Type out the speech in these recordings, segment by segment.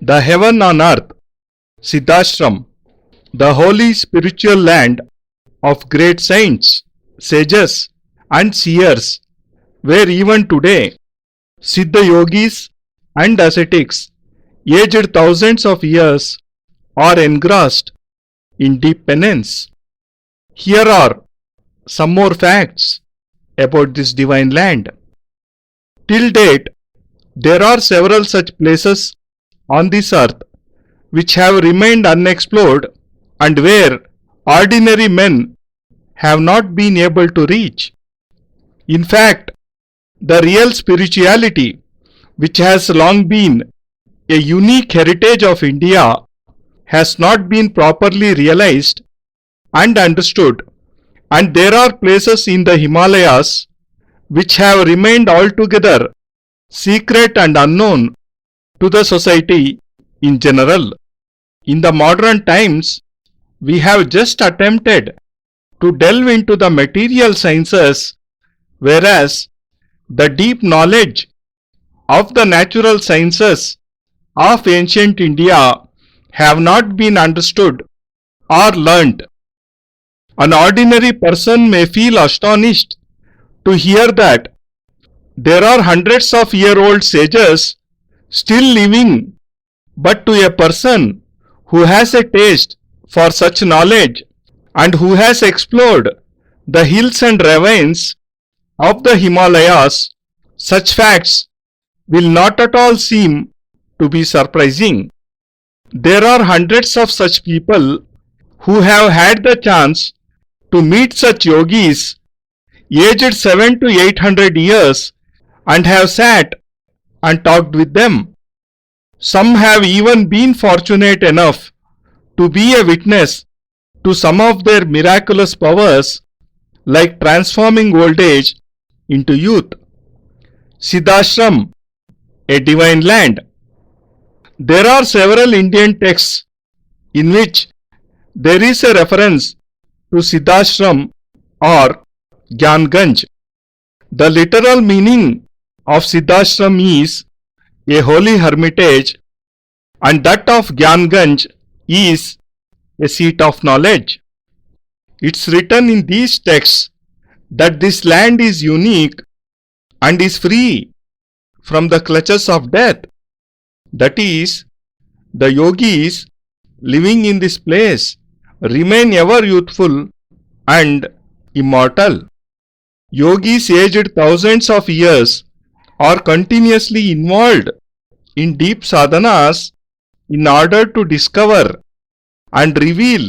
the heaven on earth, Siddhashram, the holy spiritual land of great saints, sages and seers, where even today Siddha yogis and ascetics, aged thousands of years, are engrossed in deep penance. Here are some more facts about this divine land. Till date, there are several such places on this earth which have remained unexplored and where ordinary men have not been able to reach. In fact, the real spirituality, which has long been a unique heritage of India, has not been properly realized and understood, and there are places in the Himalayas which have remained altogether secret and unknown to the society in general. In the modern times, we have just attempted to delve into the material sciences, whereas the deep knowledge of the natural sciences of ancient India have not been understood or learnt. An ordinary person may feel astonished to hear that there are hundreds of year-old sages still living, but to a person who has a taste for such knowledge and who has explored the hills and ravines of the Himalayas, such facts will not at all seem to be surprising. There are hundreds of such people who have had the chance to meet such yogis aged 700 to 800 years and have sat and talked with them. Some have even been fortunate enough to be a witness to some of their miraculous powers, like transforming old age into youth. Siddhashram, a divine land. There are several Indian texts in which there is a reference to Siddhashram or Gyanganj. The literal meaning of Siddhashram is a holy hermitage, and that of Gyanganj is a seat of knowledge. It's written in these texts that this land is unique and is free from the clutches of death. That is, the yogis living in this place remain ever youthful and immortal. Yogis aged thousands of years are continuously involved in deep sadhanas in order to discover and reveal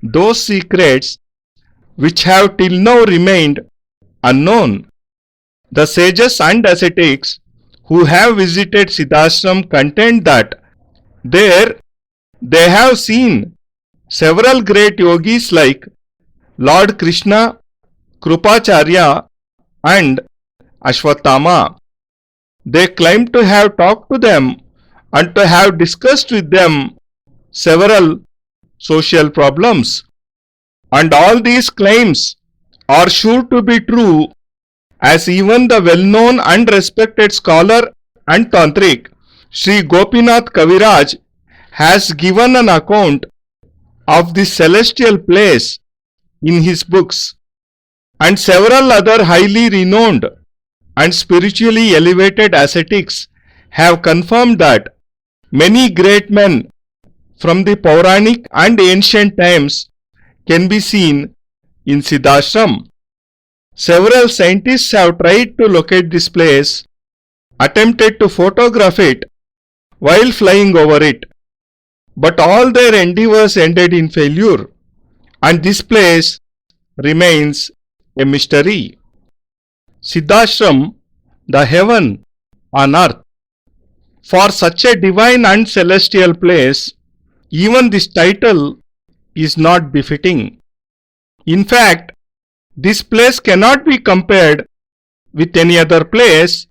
those secrets which have till now remained unknown. The sages and ascetics who have visited Siddhashram contend that there they have seen several great yogis like Lord Krishna, Krupacharya and Ashwatthama. They claim to have talked to them and to have discussed with them several social problems. And all these claims are sure to be true, as even the well-known and respected scholar and tantric Sri Gopinath Kaviraj has given an account of this celestial place in his books, and several other highly renowned and spiritually elevated ascetics have confirmed that many great men from the Puranic and ancient times can be seen in Siddhashram. Several scientists have tried to locate this place, attempted to photograph it while flying over it, but all their endeavors ended in failure, and this place remains a mystery. Siddhashram, the heaven on earth. For such a divine and celestial place, even this title is not befitting. In fact, this place cannot be compared with any other place,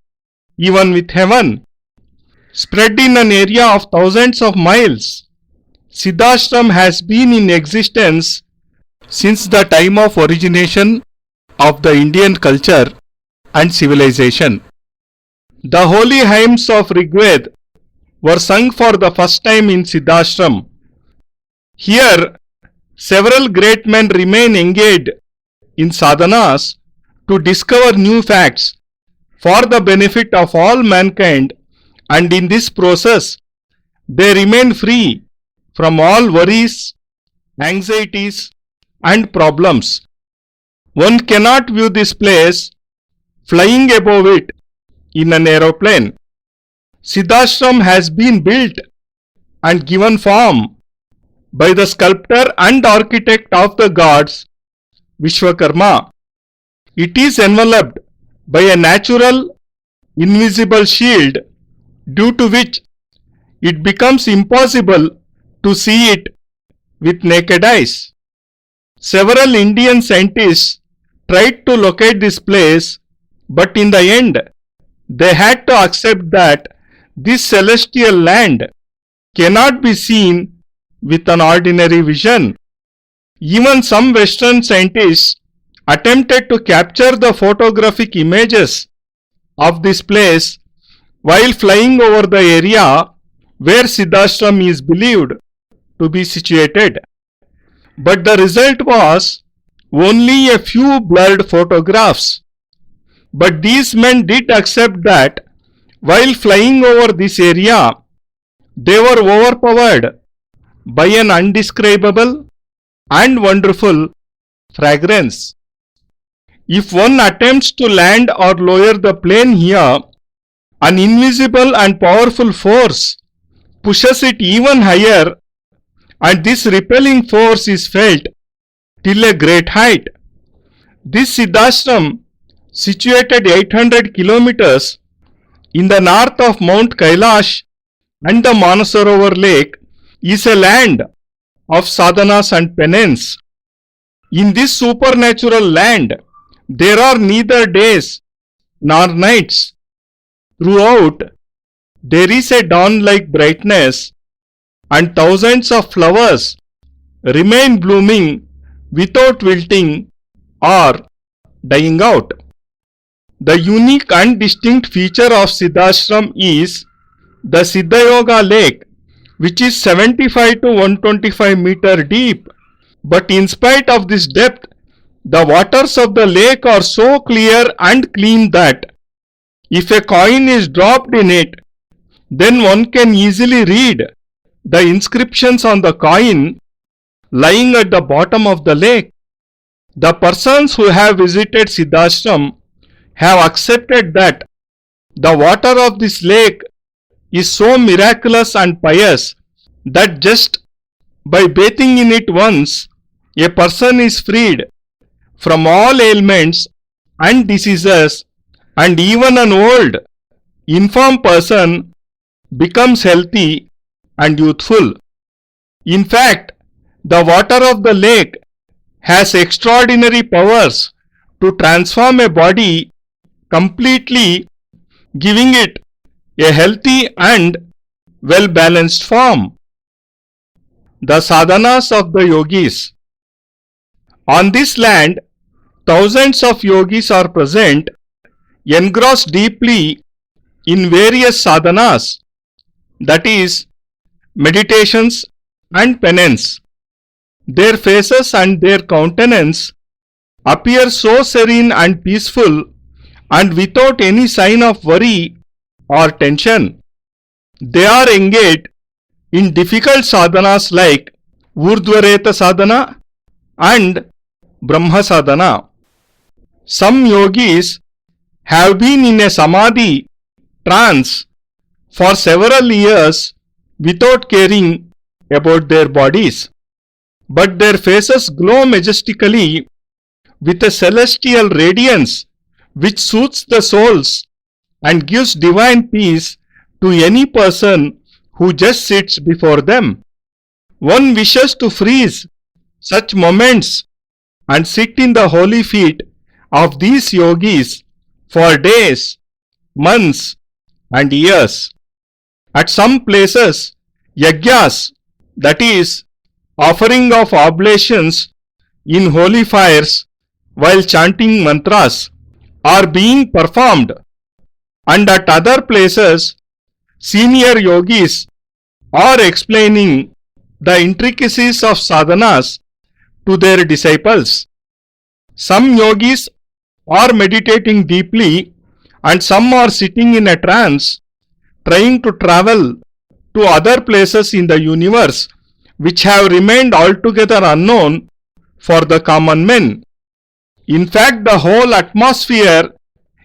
even with heaven. Spread in an area of thousands of miles, Siddhashram has been in existence since the time of origination of the Indian culture and civilization. The holy hymns of Rigved were sung for the first time in Siddhashram. Here, several great men remain engaged in sadhanas to discover new facts for the benefit of all mankind, and in this process, they remain free from all worries, anxieties, and problems. One cannot view this place flying above it in an aeroplane. Siddhashram has been built and given form by the sculptor and architect of the gods, Vishwakarma. It is enveloped by a natural, invisible shield, due to which it becomes impossible to see it with naked eyes. Several Indian scientists tried to locate this place, but in the end, they had to accept that this celestial land cannot be seen with an ordinary vision. Even some Western scientists attempted to capture the photographic images of this place while flying over the area where Siddhashram is believed to be situated. But the result was only a few blurred photographs. But these men did accept that while flying over this area, they were overpowered by an undescribable and wonderful fragrance. If one attempts to land or lower the plane here, an invisible and powerful force pushes it even higher, and this repelling force is felt till a great height. This Siddhashram, situated 800 kilometers in the north of Mount Kailash and the Manasarovar lake, is a land of sadhanas and penance. In this supernatural land, there are neither days nor nights. Throughout, there is a dawn-like brightness, and thousands of flowers remain blooming without wilting or dying out. The unique and distinct feature of Siddhashram is the Siddhayoga lake, which is 75 to 125 meter deep. But in spite of this depth, the waters of the lake are so clear and clean that if a coin is dropped in it, then one can easily read the inscriptions on the coin lying at the bottom of the lake. The persons who have visited Siddhashram have accepted that the water of this lake is so miraculous and pious that just by bathing in it once, a person is freed from all ailments and diseases, and even an old, infirm person becomes healthy and youthful. In fact, the water of the lake has extraordinary powers to transform a body completely, giving it a healthy and well-balanced form. The sadhanas of the yogis. On this land, thousands of yogis are present, engrossed deeply in various sadhanas, that is, meditations and penance. Their faces and their countenance appear so serene and peaceful and without any sign of worry or tension. They are engaged in difficult sadhanas like Urdhvareta sadhana and Brahma sadhana. Some yogis have been in a samadhi trance for several years without caring about their bodies, but their faces glow majestically with a celestial radiance which soothes the souls and gives divine peace to any person who just sits before them. One wishes to freeze such moments and sit in the holy feet of these yogis for days, months and years. At some places, yagyas, that is, offering of oblations in holy fires while chanting mantras, are being performed, and at other places, senior yogis are explaining the intricacies of sadhanas to their disciples. Some yogis are meditating deeply and some are sitting in a trance, trying to travel to other places in the universe which have remained altogether unknown for the common men. In fact, the whole atmosphere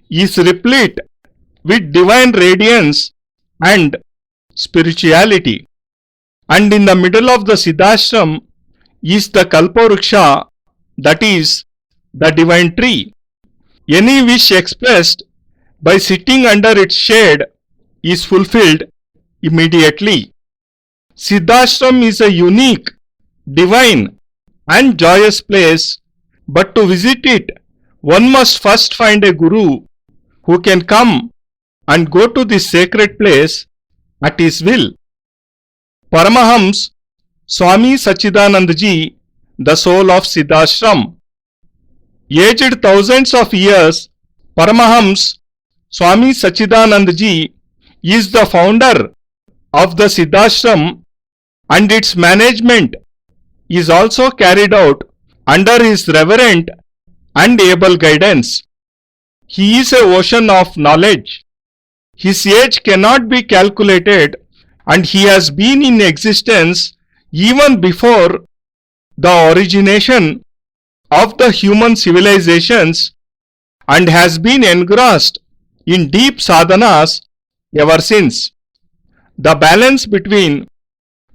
is replete with divine radiance and spirituality. And in the middle of the Siddhashram is the Kalpavruksha, that is, the divine tree. Any wish expressed by sitting under its shade is fulfilled immediately. Siddhashram is a unique, divine and joyous place, but to visit it, one must first find a guru who can come and go to this sacred place at his will. Paramahams Swami Sachchidanand ji, the soul of Siddhashram. Aged thousands of years, Paramahams Swami Sachchidanand ji is the founder of the Siddhashram, and its management is also carried out under his reverent and able guidance. He is an ocean of knowledge. His age cannot be calculated, and he has been in existence even before the origination of the human civilizations and has been engrossed in deep sadhanas ever since. The balance between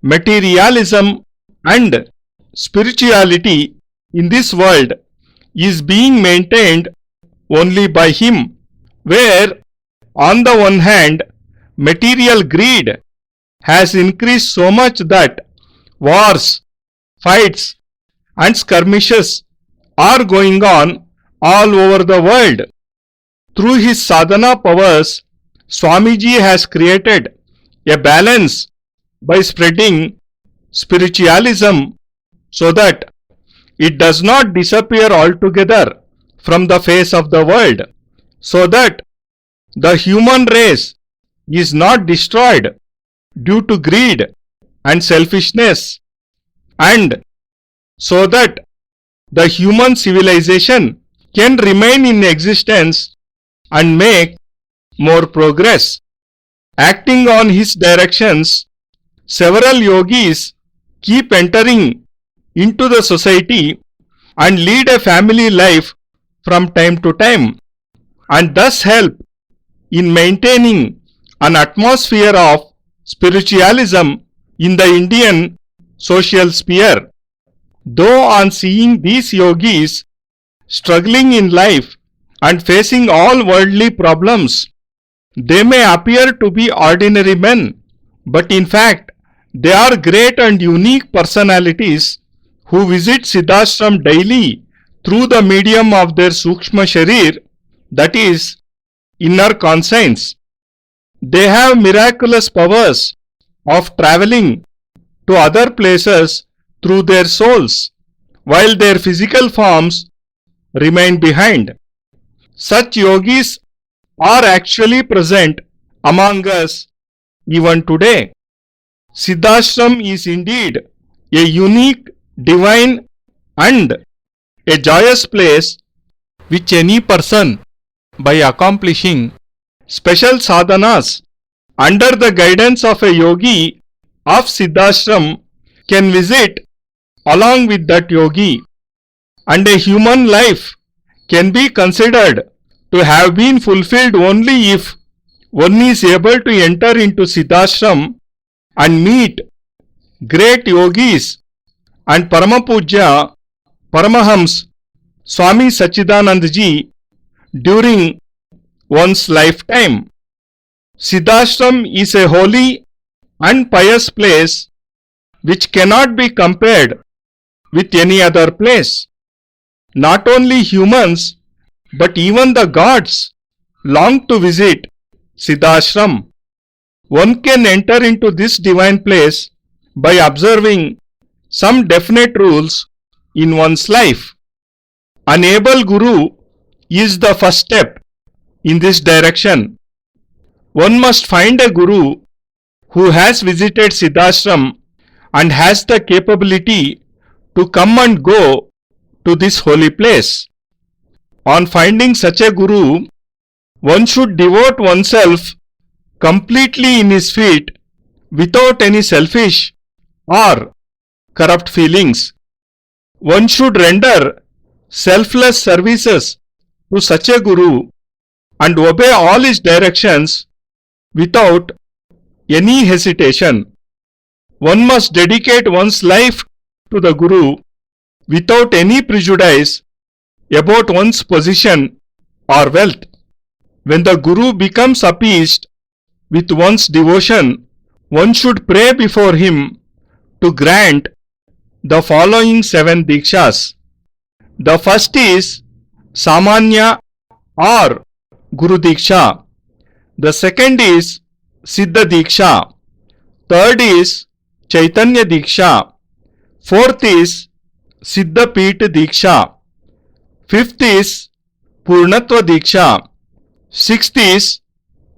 materialism and spirituality in this world is being maintained only by him, where on the one hand material greed has increased so much that wars, fights and skirmishes are going on all over the world. Through his sadhana powers, Swamiji has created a balance by spreading spiritualism so that it does not disappear altogether from the face of the world, so that the human race is not destroyed due to greed and selfishness, and so that the human civilization can remain in existence and make more progress. Acting on his directions, several yogis keep entering into the society and lead a family life from time to time, and thus help in maintaining an atmosphere of spiritualism in the Indian social sphere. Though on seeing these yogis struggling in life and facing all worldly problems, they may appear to be ordinary men, but in fact they are great and unique personalities who visit Siddhashram daily through the medium of their Sukshma Sharir, that is, inner conscience. They have miraculous powers of travelling to other places through their souls, while their physical forms remain behind. Such yogis are actually present among us even today. Siddhashram is indeed a unique, divine and a joyous place which any person, by accomplishing special sadhanas under the guidance of a yogi of Siddhashram, can visit along with that yogi, and a human life can be considered to have been fulfilled only if one is able to enter into Siddhashram and meet great yogis and Parampoojya Paramahams Swami Sachchidanand ji during one's lifetime. Siddhashram is a holy and pious place which cannot be compared with any other place. Not only humans but even the gods long to visit Siddhashram. One can enter into this divine place by observing some definite rules in one's life. An able guru is the first step in this direction. One must find a guru who has visited Siddhashram and has the capability to come and go to this holy place. On finding such a Guru, one should devote oneself completely in his feet without any selfish or corrupt feelings. One should render selfless services to such a Guru and obey all his directions without any hesitation. One must dedicate one's life to the Guru without any prejudice about one's position or wealth. When the Guru becomes appeased with one's devotion, one should pray before him to grant the following 7 Dikshas. The first is Samanya or Guru Diksha. The second is Siddha Diksha. Third is Chaitanya Diksha. Fourth is Siddha Peeth Diksha. Fifth is Purnatva Diksha. Sixth is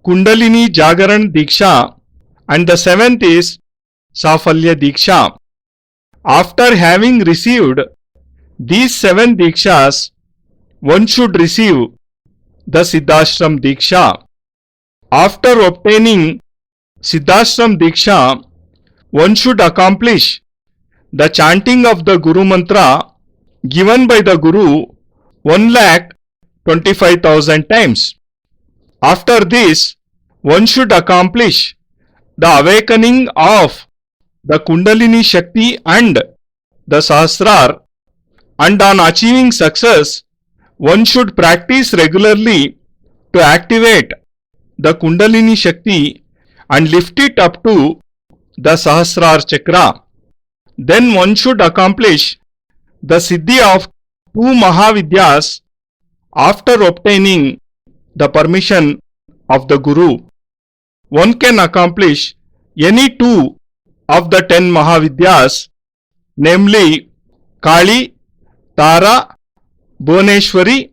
Kundalini Jagaran Diksha. And the seventh is Safalya Diksha. After having received these 7 Dikshas, one should receive the Siddhashram Diksha. After obtaining Siddhashram Diksha, one should accomplish the chanting of the Guru Mantra given by the Guru 1,25,000 times. After this, one should accomplish the awakening of the Kundalini Shakti and the Sahasrar, and on achieving success, one should practice regularly to activate the Kundalini Shakti and lift it up to the Sahasrar Chakra. Then one should accomplish the Siddhi of 2 Mahavidyas after obtaining the permission of the Guru. One can accomplish any 2 of the 10 Mahavidyas, namely Kali, Tara, Bhuneshwari,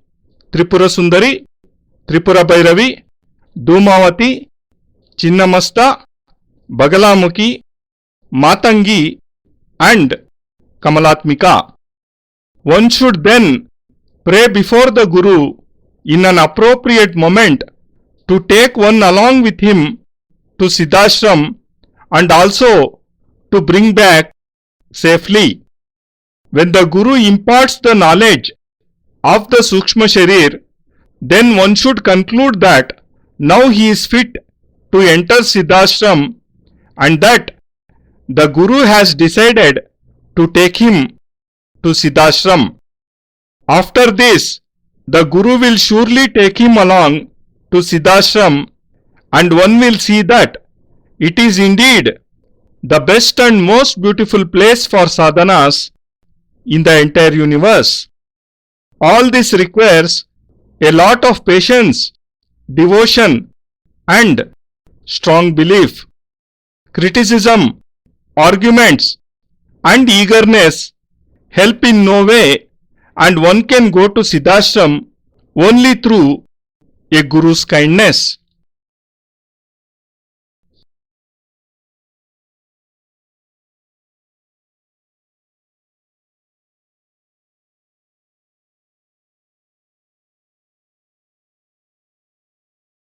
Tripura Sundari, Tripura Bhairavi, Dhumavati, Chinnamasta, Bagalamukhi, Matangi and Kamalatmika. One should then pray before the Guru in an appropriate moment to take one along with him to Siddhashram and also to bring back safely. When the Guru imparts the knowledge of the Sukshma Sharir, then one should conclude that now he is fit to enter Siddhashram and that the Guru has decided to take him to Siddhashram. After this, the Guru will surely take him along to Siddhashram and one will see that it is indeed the best and most beautiful place for sadhanas in the entire universe. All this requires a lot of patience, devotion and strong belief. Criticism, arguments and eagerness help in no way, and one can go to Siddhashram only through a Guru's kindness.